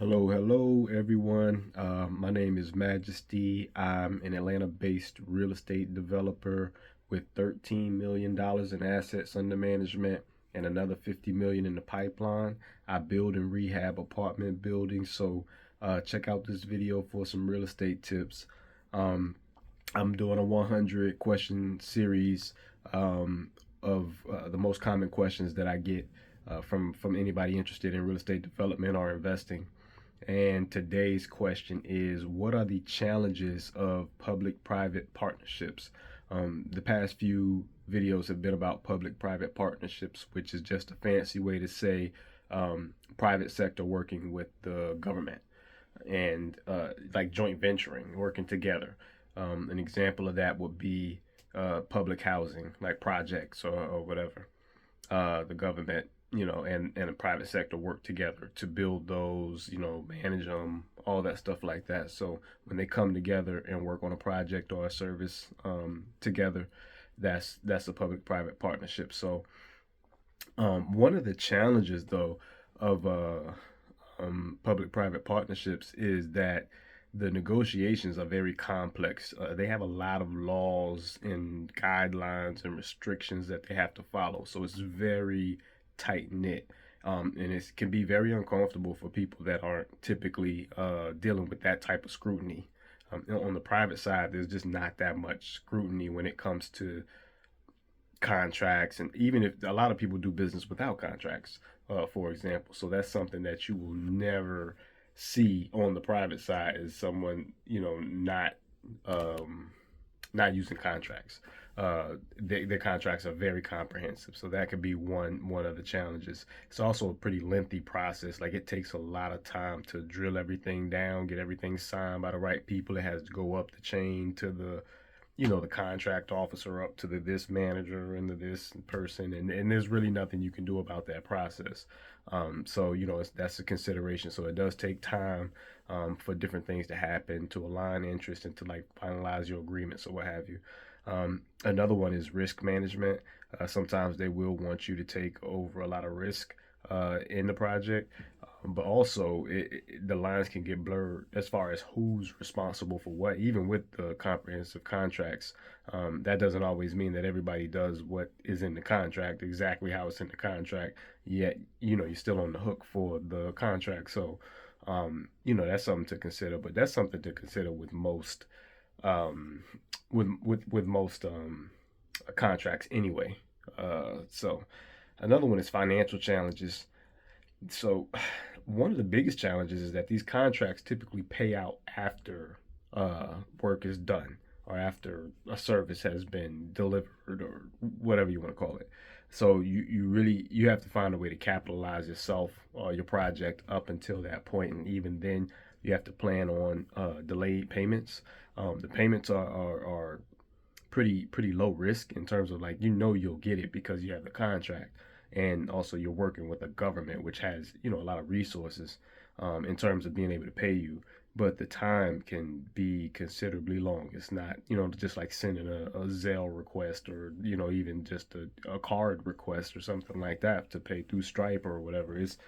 Hello, everyone. My name is Majesty. I'm an Atlanta-based real estate developer with $13 million in assets under management and another 50 million in the pipeline. I build and rehab apartment buildings, so check out this video for some real estate tips. Um, I'm doing a 100 question series of the most common questions that I get from anybody interested in real estate development or investing. And today's question is, what are the challenges of public-private partnerships? The past few videos have been about public-private partnerships, which is just a fancy way to say private sector working with the government and like joint venturing, working together. An example of that would be public housing, like projects or whatever. The government, and the private sector work together to build those, manage them, all that stuff like that. So when they come together and work on a project or a service together, that's a public-private partnership. So one of the challenges, though, of public-private partnerships is that the negotiations are very complex. They have a lot of laws and guidelines and restrictions that they have to follow. So it's very tight knit. And it can be very uncomfortable for people that aren't typically dealing with that type of scrutiny. On the private side, there's just not that much scrutiny when it comes to contracts, and even if a lot of people do business without contracts, for example. So that's something that you will never see on the private side, is someone um, not using contracts. Their contracts are very comprehensive, so that could be one of the challenges. It's also a pretty lengthy process. Like, it takes a lot of time to drill everything down, get everything signed by the right people. It has to go up the chain to the contract officer, up to the this manager and the this person, and there's really nothing you can do about that process. So that's a consideration. So it does take time for different things to happen, to align interest and to like finalize your agreements or what have you. Another one is risk management. Sometimes they will want you to take over a lot of risk in the project, but also the lines can get blurred as far as who's responsible for what. Even with the comprehensive contracts, that doesn't always mean that everybody does what is in the contract exactly how it's in the contract. Yet, you're still on the hook for the contract. So, that's something to consider. But that's something to consider with most, um, with most contracts anyway. So another one is financial challenges. So, one of the biggest challenges is that these contracts typically pay out after work is done, or after a service has been delivered, or whatever you want to call it. So you have to find a way to capitalize yourself or your project up until that point, and even then you have to plan on delayed payments. The payments are pretty low risk in terms of, like, you'll get it because you have the contract, and also you're working with a government which has a lot of resources in terms of being able to pay you. But the time can be considerably long. It's not just like sending a Zelle request, or even just a card request or something like that to pay through Stripe or whatever. It's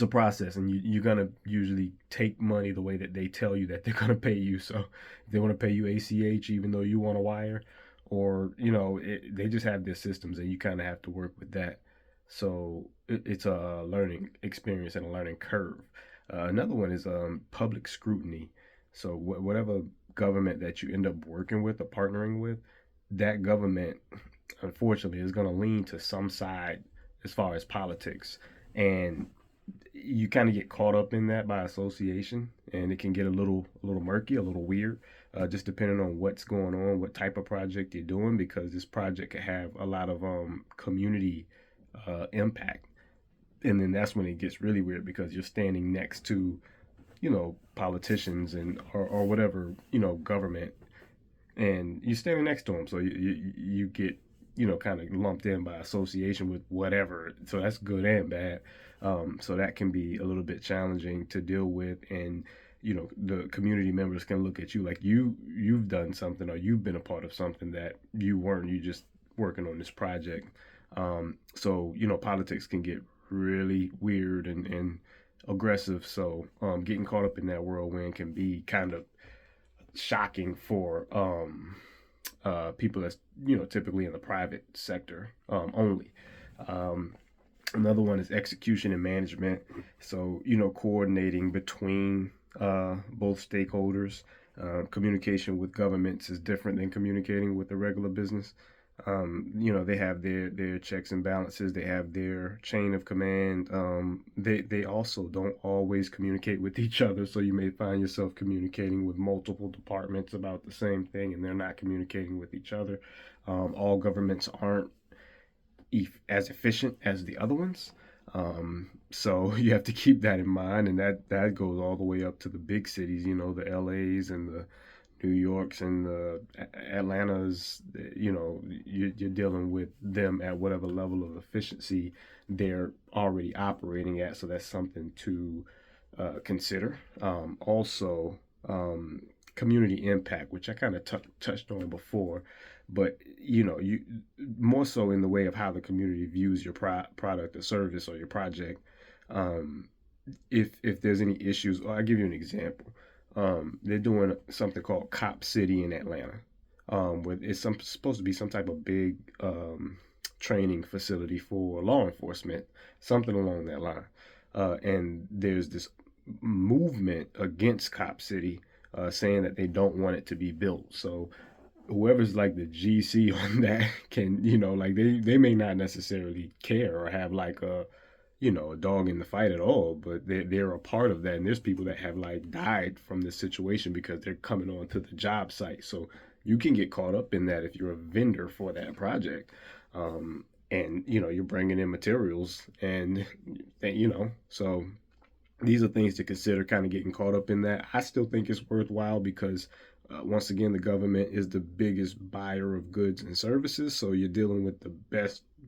a process, and you're gonna usually take money the way that they tell you that they're gonna pay you. So if they want to pay you ACH even though you want to wire, or they just have their systems, and you kind of have to work with that. So it's a learning experience and a learning curve. Another one is public scrutiny. So whatever government that you end up working with or partnering with, that government unfortunately is going to lean to some side as far as politics, and you kind of get caught up in that by association, and it can get a little murky, a little weird, just depending on what's going on, what type of project you're doing, because this project could have a lot of community impact. And then that's when it gets really weird, because you're standing next to politicians and or whatever, government, and you're standing next to them, so you get kind of lumped in by association with whatever. So that's good and bad. So that can be a little bit challenging to deal with, and the community members can look at you like you've done something, or you've been a part of something that you weren't. You just working on this project. So politics can get really weird, and aggressive. So getting caught up in that whirlwind can be kind of shocking for people that's typically in the private sector only. Um, Another one is execution and management. So coordinating between both stakeholders. Communication with governments is different than communicating with the regular business. They have their checks and balances. They have their chain of command. They also don't always communicate with each other, so you may find yourself communicating with multiple departments about the same thing, and they're not communicating with each other. All governments aren't as efficient as the other ones. So you have to keep that in mind, and that goes all the way up to the big cities. The LAs and the New Yorks and the Atlantas. You're dealing with them at whatever level of efficiency they're already operating at. So that's something to consider. Also, community impact, which I kind of touched on before, but you more so in the way of how the community views your product or service or your project. Um, if there's any issues, I'll give you an example. They're doing something called Cop City in Atlanta, where it's supposed to be some type of big training facility for law enforcement, something along that line. And there's this movement against Cop City, saying that they don't want it to be built. So whoever's like the GC on that can, like they may not necessarily care or have like a dog in the fight at all, but they're a part of that. And there's people that have like died from this situation because they're coming on to the job site. So you can get caught up in that if you're a vendor for that project. And you're bringing in materials so these are things to consider, kind of getting caught up in that. I still think it's worthwhile because once again, the government is the biggest buyer of goods and services. So you're dealing with the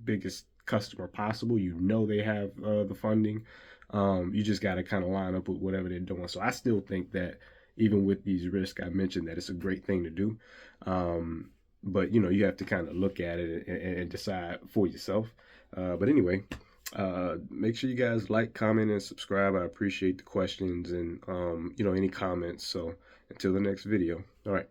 biggest customer possible. They have the funding. You just got to kind of line up with whatever they're doing. So I still think that even with these risks, I mentioned that it's a great thing to do. But you have to kind of look at it and decide for yourself. But anyway, make sure you guys like, comment, and subscribe. I appreciate the questions and any comments. So until the next video. All right.